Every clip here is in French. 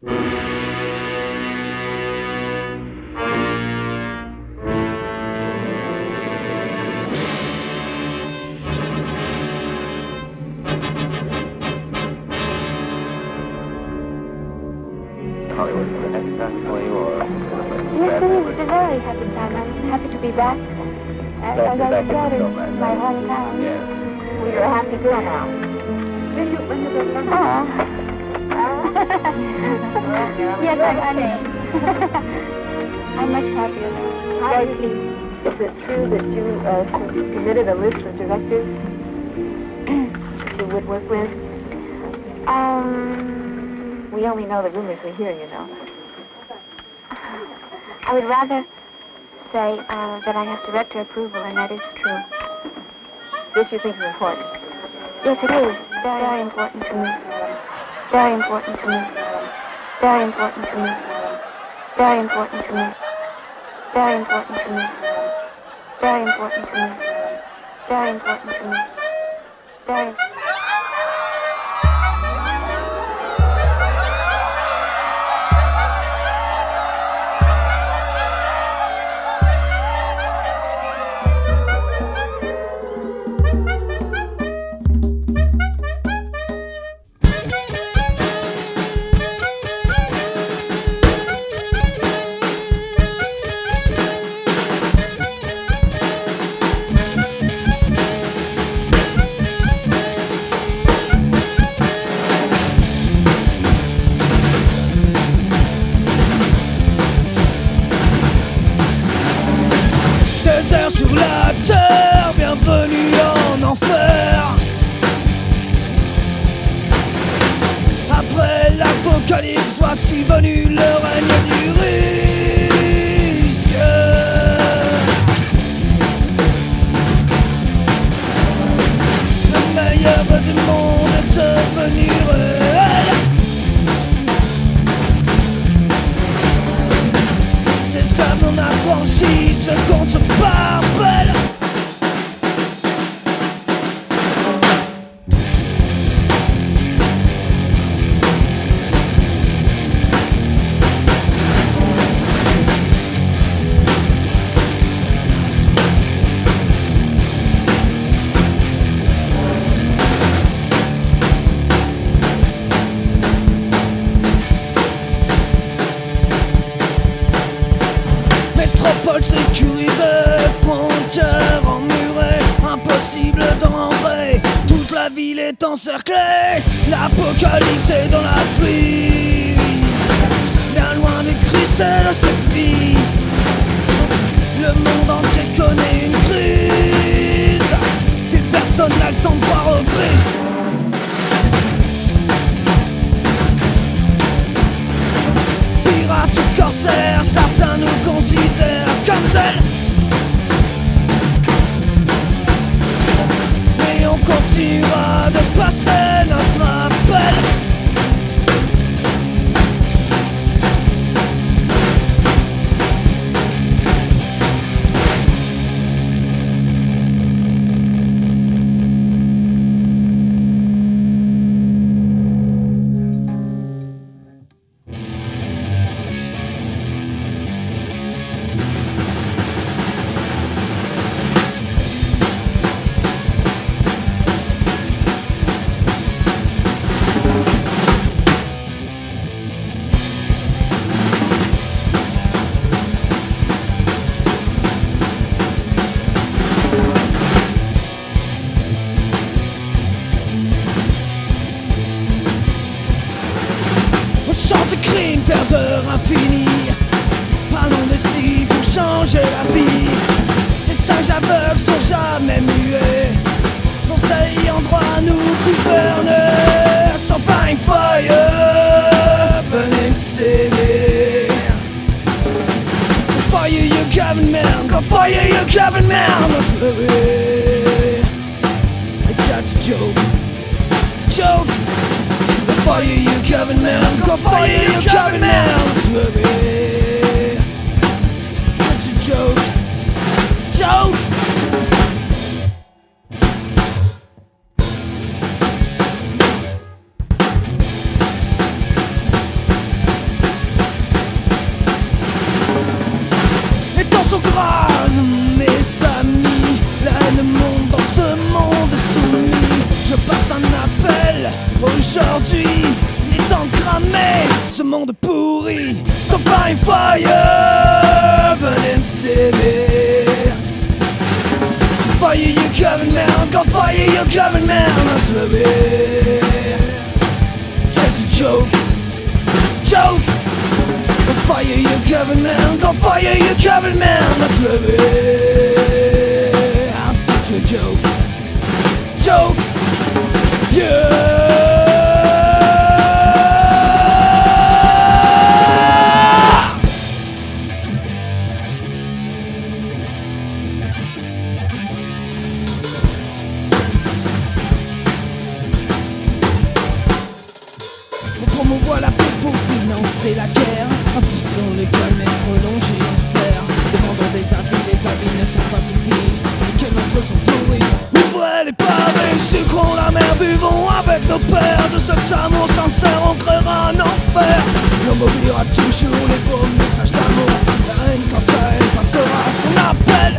Hollywood successfully, or? Yes, it is a very happy time. I'm happy to be back. As I said, in my hometown. Yes. Well, you're a happy girl now. When you go back? Yes, I know. I'm much happier now. Very pleased. Is it true that you submitted a list of directors you would work with? We only know the rumors we hear, you know. I would rather say that I have director approval, and that is true. This you think is important? Yes, it is. Very, very important to me. Very important to me. Very important to me. Very important to me. Very important to me. Very important to me. Very important to me. Very. Sur la terre, bienvenue en enfer. Après l'apocalypse, voici venu le règne du risque. Le meilleur du monde est devenu réel. C'est ce qu'on a franchi, ce qu'on se rappelle. Métropole sécurisée, frontières emmurées, impossible d'entrer, toute la ville est encerclée, l'apocalypse est dans la frise, bien loin du Christ et de ses fils, le monde entier connaît une crise, plus personne n'a le temps de croire au Christ. Pirates ou corsaires, certains nous considèrent comme tels. Mais on continuera de passer notre appel. Chante, crie une ferveur infinie. Parlons de si pour changer la vie. Les singes aveugles sont jamais muets. Son seul endroit nous gouverne. Sans fine fire, burning city. Go fire your government, go fire your government. It's just a joke, joke. Go fire your government, go fire your government. It's a joke, joke. ce monde pourri. So find fire, burning city. Fire you coming down, go fire you coming down. That's baby, just a joke, joke. Go fire you coming down, go fire you coming down. That's baby, that's such a joke, joke, yeah. On promouvoit la paix pour financer la guerre. Ensuite on l'école mais prolongée en fer. Demandons des avis, les avis ne sont pas suffis. Lesquels d'entre eux sont pourris? Ouvrez les pavés, sucrons la mer, buvons avec nos pères. De cet amour sincère on créera un enfer. L'homme oubliera toujours les beaux messages d'amour. La haine quand elle passera son appel.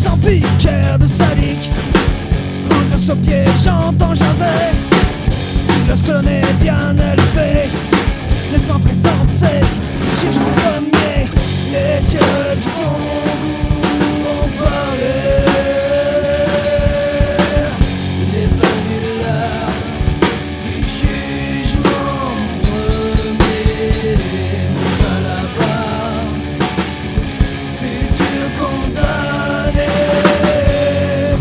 Sans piqueur de sadique, quand au pied j'entends jaser. Lorsqu'on est bien élevé, laisse-moi présenter le jugement premier. Les dieux du bon goût ont parlé. Il est venu l'heure du jugement premier. Nous à la barre, futur condamné.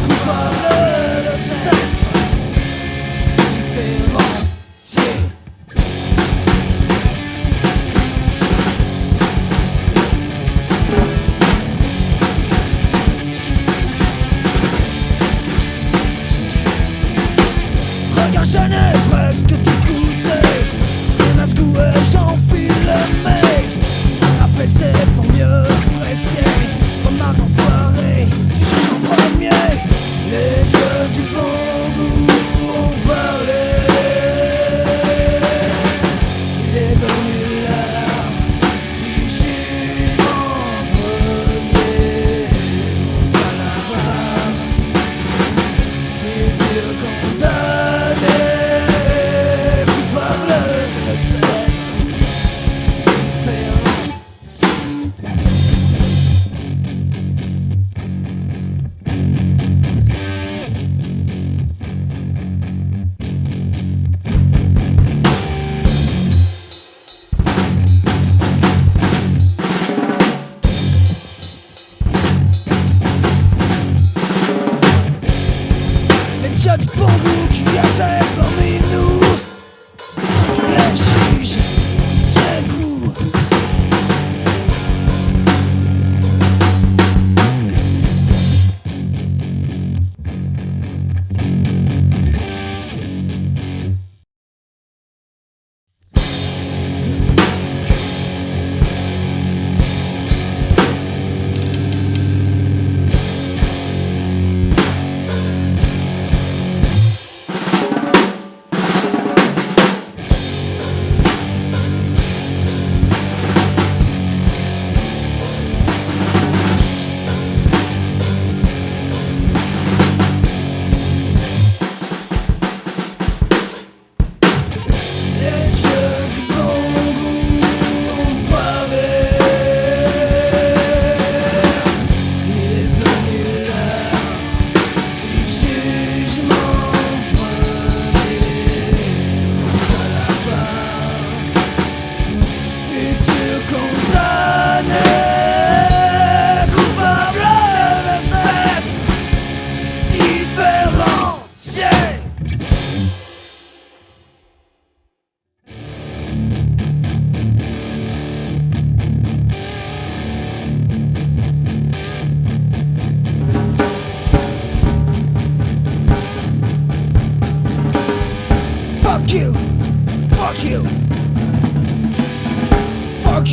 Coupable de sexe différencié.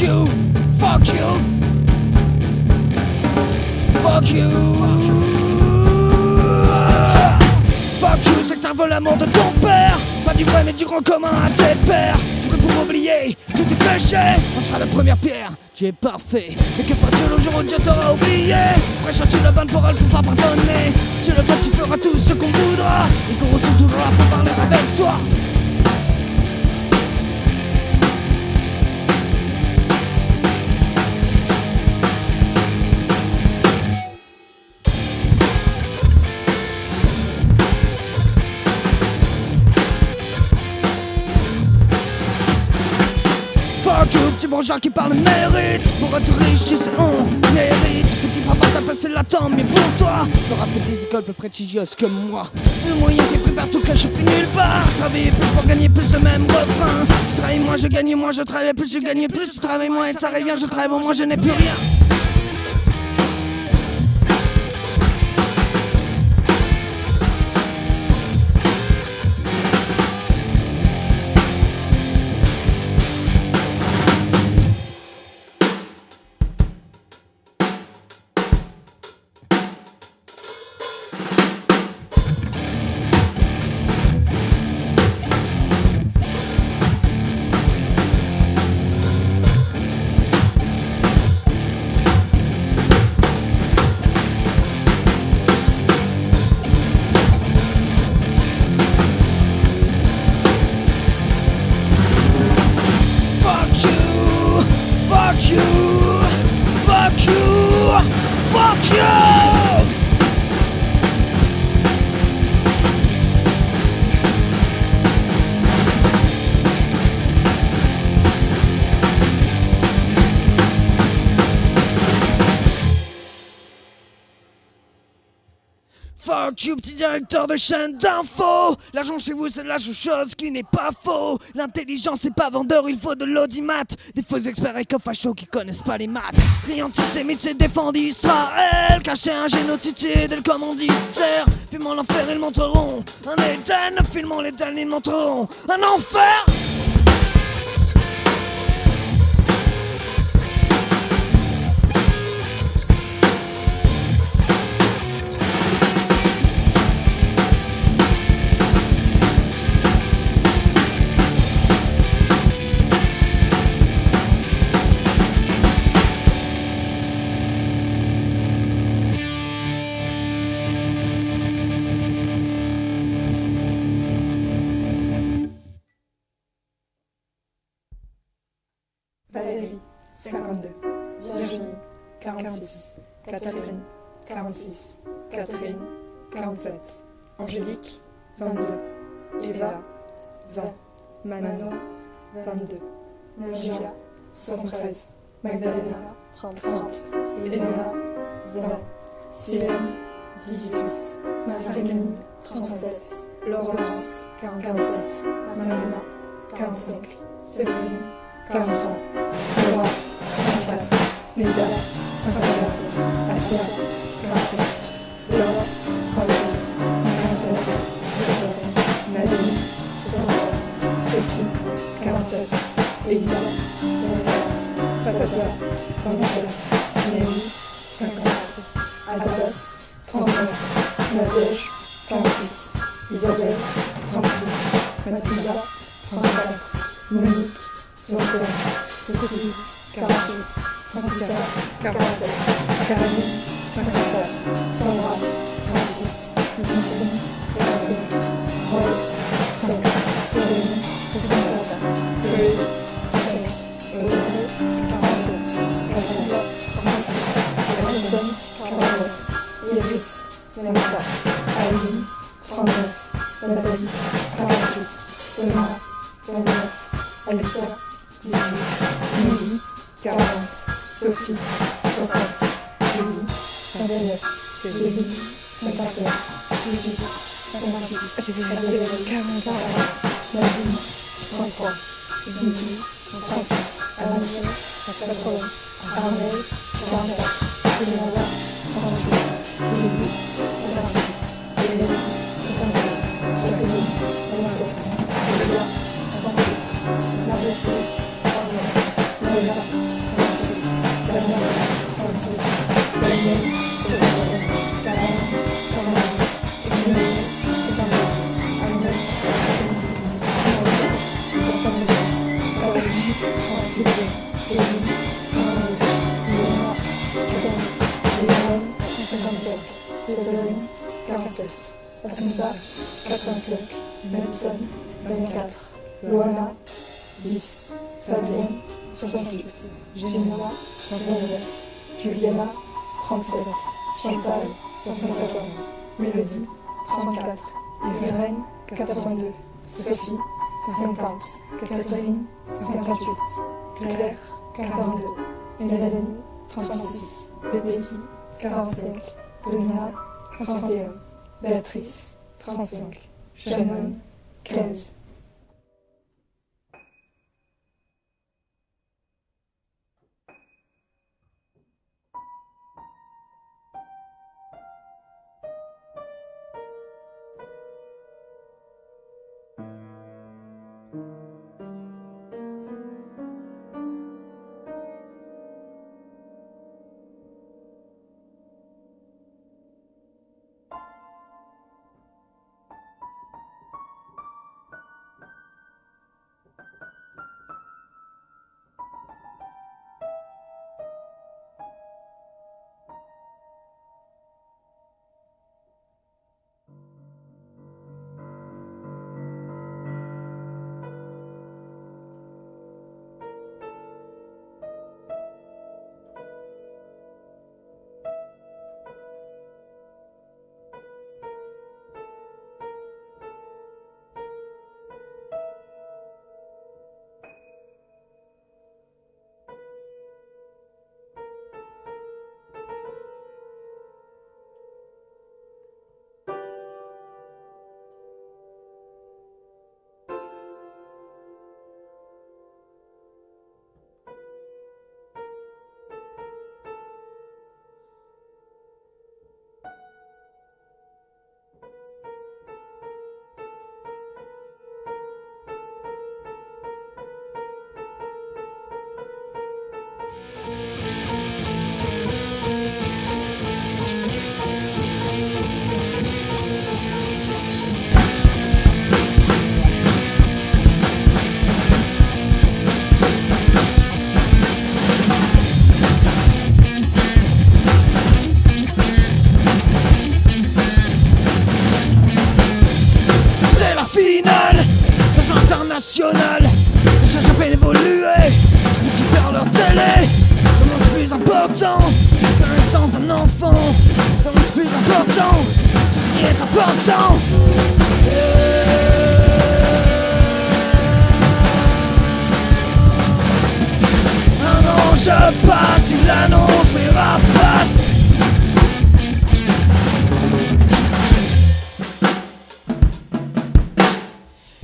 you, fuck you, fuck you. Fuck you, c'est que t'as volé l'amour de ton père. Pas du vrai mais du grand commun à tes pères. Tout pour oublier tous tes péchés. On sera la première pierre, tu es parfait. Mais que feras-tu le jour où Dieu t'aura oublié? Prêches-tu la bonne parole pour pas pardonner? Si tu le veux, tu feras tout ce qu'on voudra. Et qu'on ressent toujours là pour parler avec toi. Fuck you, petit bourgeois qui parle mérite. Pour être riche, tu sais, on mérite. Petit papa t'a passé la temps, mais pour toi t'auras fait des écoles plus prestigieuses que moi. C'est le moyen qui est pris partout que je suis pris nulle part. Travailler plus pour gagner plus, le même refrain. Tu travailles moins, je gagne moins, je travaille plus, je gagne plus. Tu travailles moins et ça revient, je travaille moins, je n'ai plus rien. Fuck you, fuck you, fuck you. Fuck you, petit directeur de chaîne d'info. L'argent chez vous, c'est la chose qui n'est pas faux. L'intelligence, c'est pas vendeur, il faut de l'audimat. Des faux experts éco-fachos qui connaissent pas les maths. Les antisémites, c'est défendre Israël. Cacher un génocide, le commanditaire. Filmons l'enfer, ils montreront un Éden. Filmons l'Éden, ils montreront un enfer. Valérie, 52. Virginie, 46. Catherine, 46. Catherine, 47. Angélique, 22. Eva, 20. Manon, 22. Nadia, 73. Magdalena, 30. Elena, 20. Célène, 18. Marie-Camille, 37. Laurence, 47. Marina, 45. Séverine, 40 ans. Laura, 44. Neda, 54. Asia, 46. Laura, 38. 47. Nadine, 60. Sophie, 47. Elisa, 24. Papatia, 27. Némi, 50. Abbas, 39. Nadège, 48. Isabelle, 36. Mathilda, 34. Monique, 61. Cécile, 48. Francesca, 47. Caroline, 53. Sandra, 36. Justine, 45. Roy, 5. Corinne, 64. Chloé, 5. Audrey, 42. Camilla, 36. Alison, 49. Iris, 23. Aline, 39. Nathalie, 48. Sonia, 29. Alissa, 18. Milly, 40. Sophie, 60. Julie, 59. Céline, 51. Brigitte, 58. Adèle, 44. Nadine, 33. Cindy, 38. Alice, 80. Armel, 44. Juliana, 38. Sylvie, 58. Hélène, 57. Jacqueline, 27. Julia, 38. Marjorie, 39. Lola, 36, 39, 40, 41, 47, Assunta, 85, Madison, 24, Loana, 10, Fabienne, 68, Génois, 29, Juliana, 37, Chantal, 74, Mélodie, 34, Irène, 82, Sophie, 50, Catherine, 58, Claire, 42, Mélanie, 36, Betty, 45, Domina, 31, Béatrice, 35, Shannon, 15. Les choses à peine évolué, les types perdent leur télé. Comment c'est plus important que la naissance d'un enfant? Comment c'est plus important tout ce qui est important? Un ange passe, il annonce les rapaces.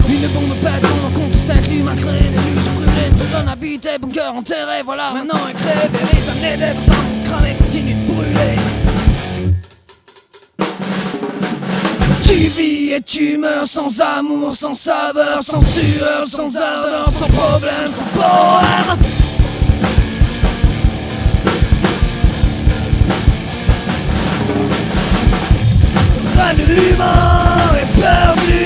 Une bombe pète, on rencontre cette l'humain créé des luges brûlées. Ce jeune habitait, bon cœur enterré, voilà maintenant un crève, hérite un édème sans cramer, continue de brûler. Tu vis et tu meurs sans amour, sans saveur, sans sueur, sans ardeur, sans problème, sans poème. Le rêve de l'humain est perdu.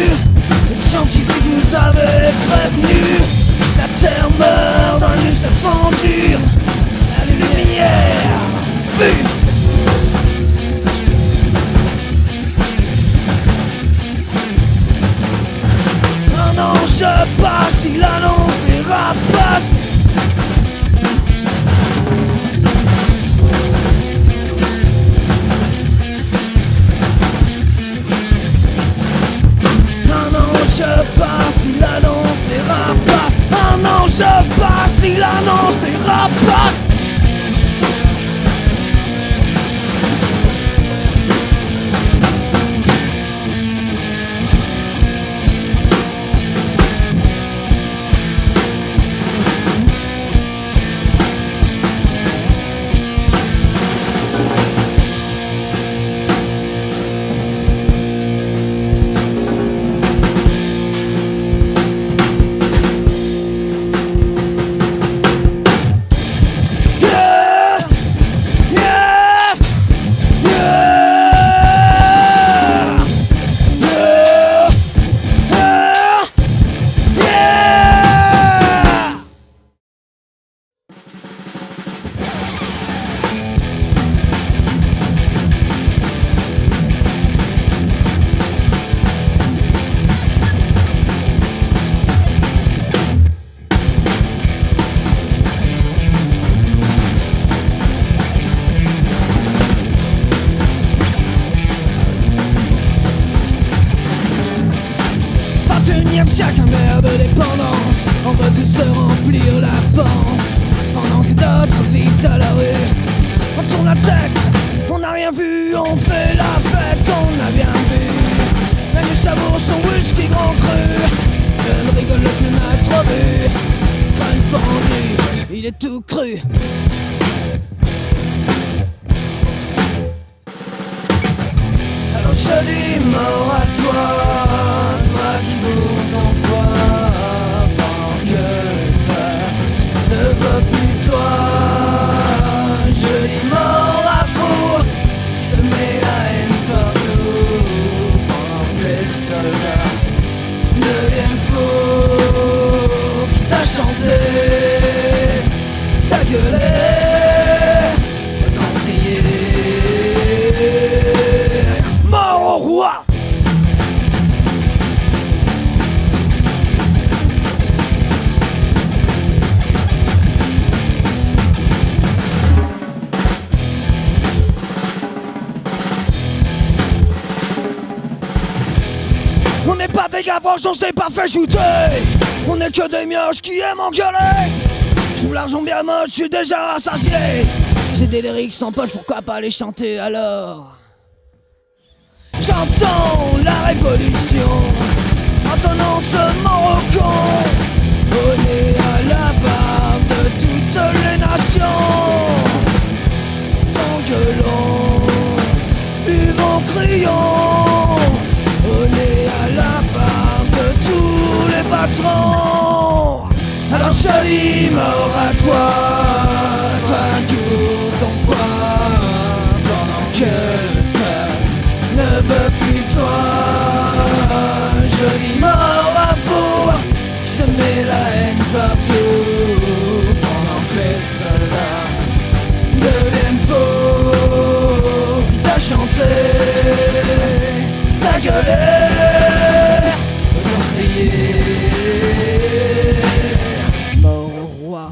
Les scientifiques nous avaient prévenus. La terre meurt dans une lucette fendue. La lumière fume. Un ange passe, il annonce les rapaces. Un ange passe, il annonce les rapaces. Un ange pense, pendant que d'autres vivent à la rue. On tourne la tête, on n'a rien vu, on fait la fête, on a bien vu. Même le savoure son whisky grand cru, elle rigole le clown a trop bu. Crâne fendu, il est tout cru. Alors je dis mort à toi, toi qui bourre ton foie, pendant que le peur ne veut plus de toi. Je dis mort à vous, semer la haine partout, pendant que les soldats deviennent fous. Qui t'a chanté, qui t'a gueulé, autant crier mort au roi. On n'est pas des gars proches, on s'est pas fait shooter. On est que des mioches qui aiment engueuler. Joue l'argent bien moche, je suis déjà rassasié. J'ai des lyrics sans poche, pourquoi pas les chanter alors? J'entends la révolution, entonnant ce mort au con. On est à la barre de toutes les nations. Tant que l'on buvons, crions. On est à la barre de tous les patrons. Alors je dis mort à toi, toi qui ouvres ton foie, pendant que le peur ne veut plus de toi. Je dis mort à vous, qui se met la haine partout, pendant que les soldats deviennent faux. Qui t'a chanté, qui t'a gueulé, autant crier mort au roi.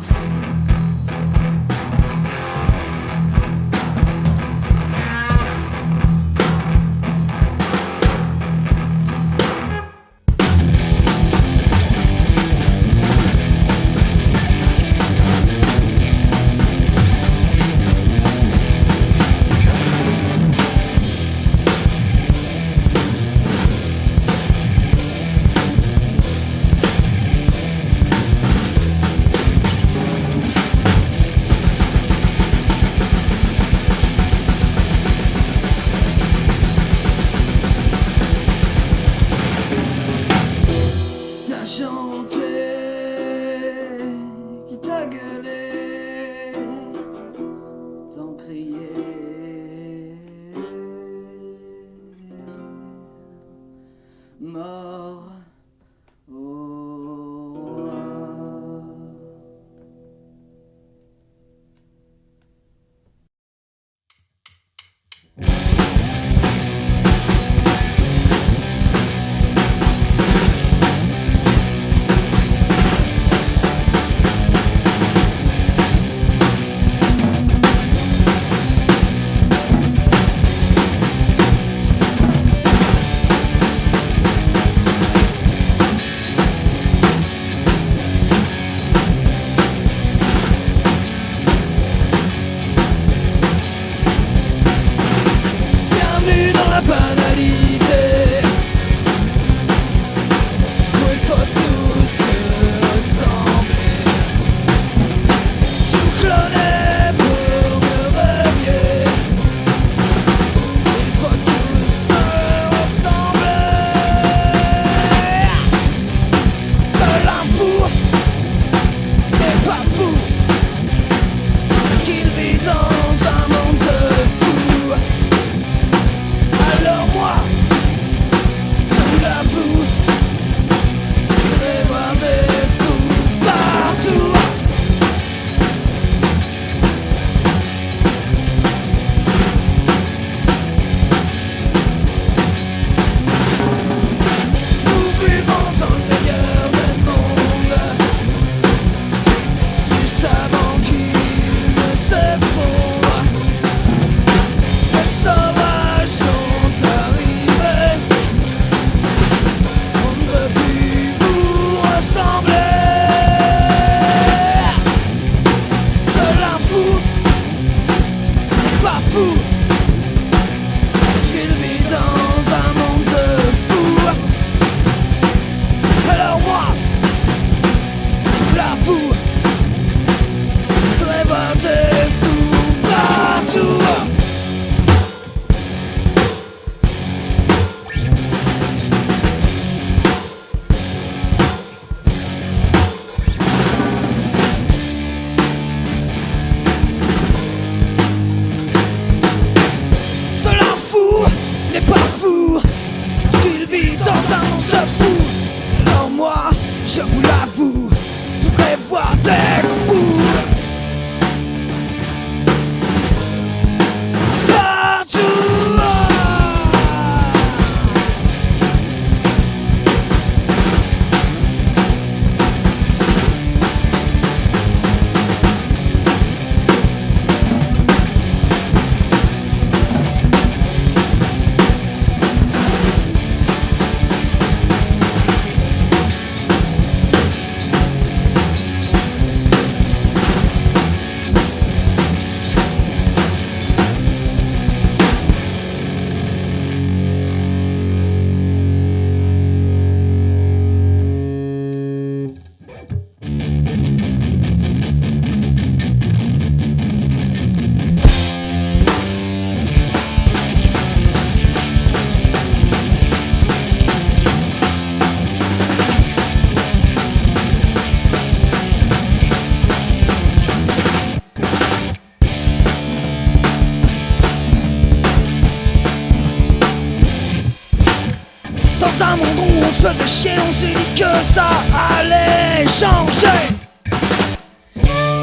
faisait chier, on s'est dit que ça allait changer.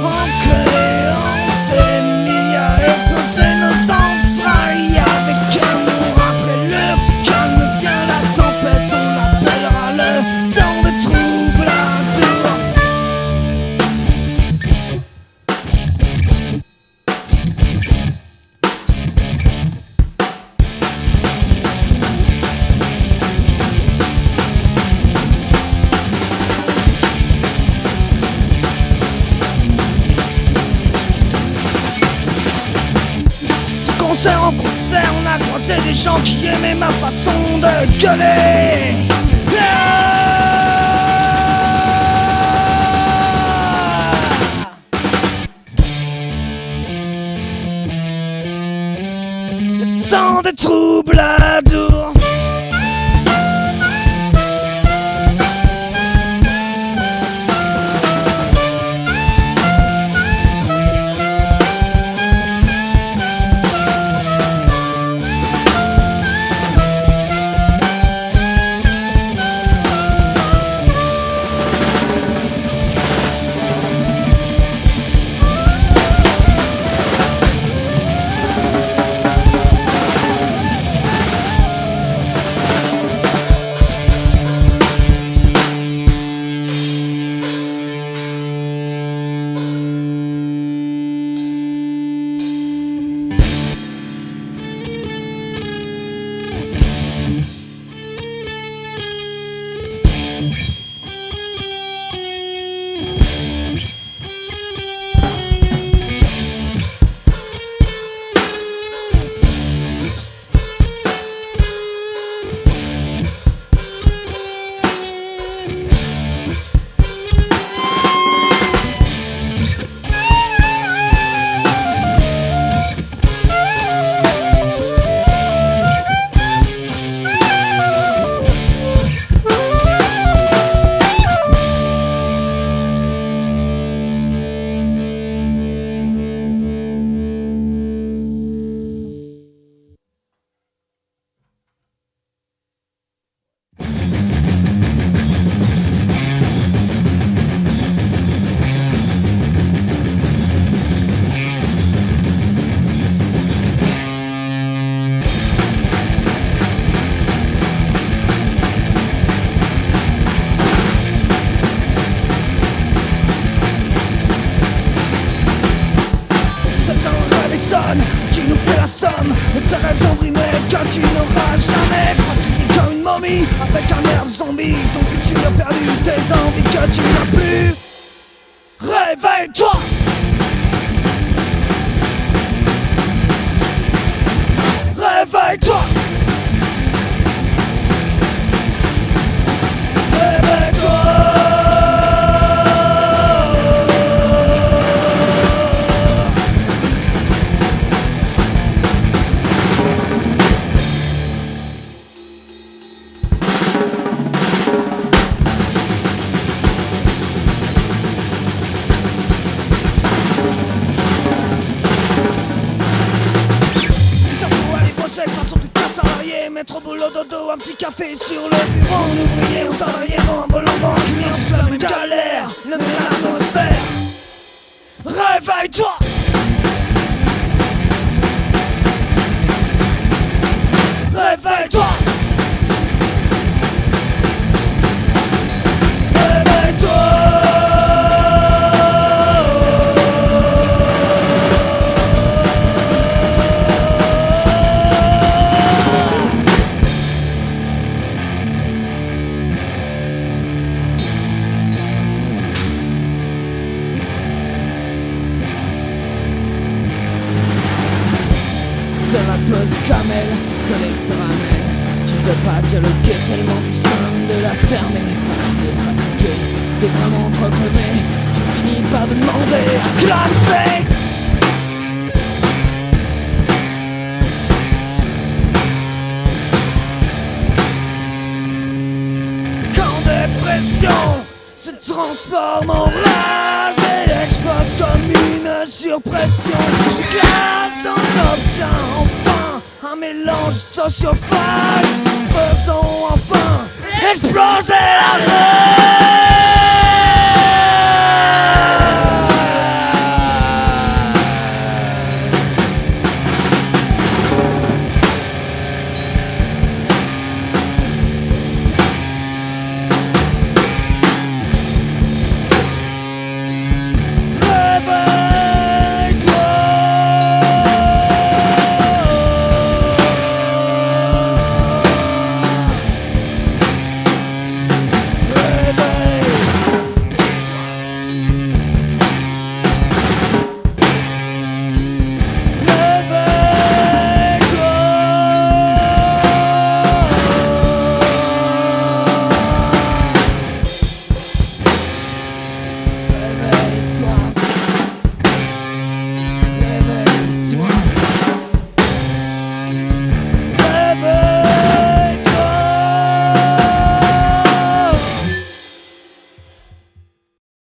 En créant ces milliards, exploser nos entrailles avec amour. Après le calme vient la tempête, on l'appellera le temps de trouble à tour. En concert, on a croisé des gens qui aimaient ma façon de gueuler. Le temps des troubadours. Tu nous fais la somme de tes rêves embrimés que tu n'auras jamais pratiqué comme une momie avec un air de zombie. Ton futur perdu, tes envies que tu n'as plus. Réveille-toi! Réveille-toi! Réveille-toi! Mettre au boulot dodo, un petit café sur le bureau. On ouvrier, on salarié, bon, un bol en banque, mais on se la même galère, le même atmosphère. Réveille-toi! Réveille-toi! La pause camel, tu connais le ramène. Tu peux pas dialoguer tellement tu sonnes de la fermer. Fatigué, t'es vraiment trop crevé. Tu finis par demander à classer. Quand dépression se transforme en rage et explose comme une surpression. Glace, on obtient enfin un mélange sociophage. Faisons enfin exploser la rue.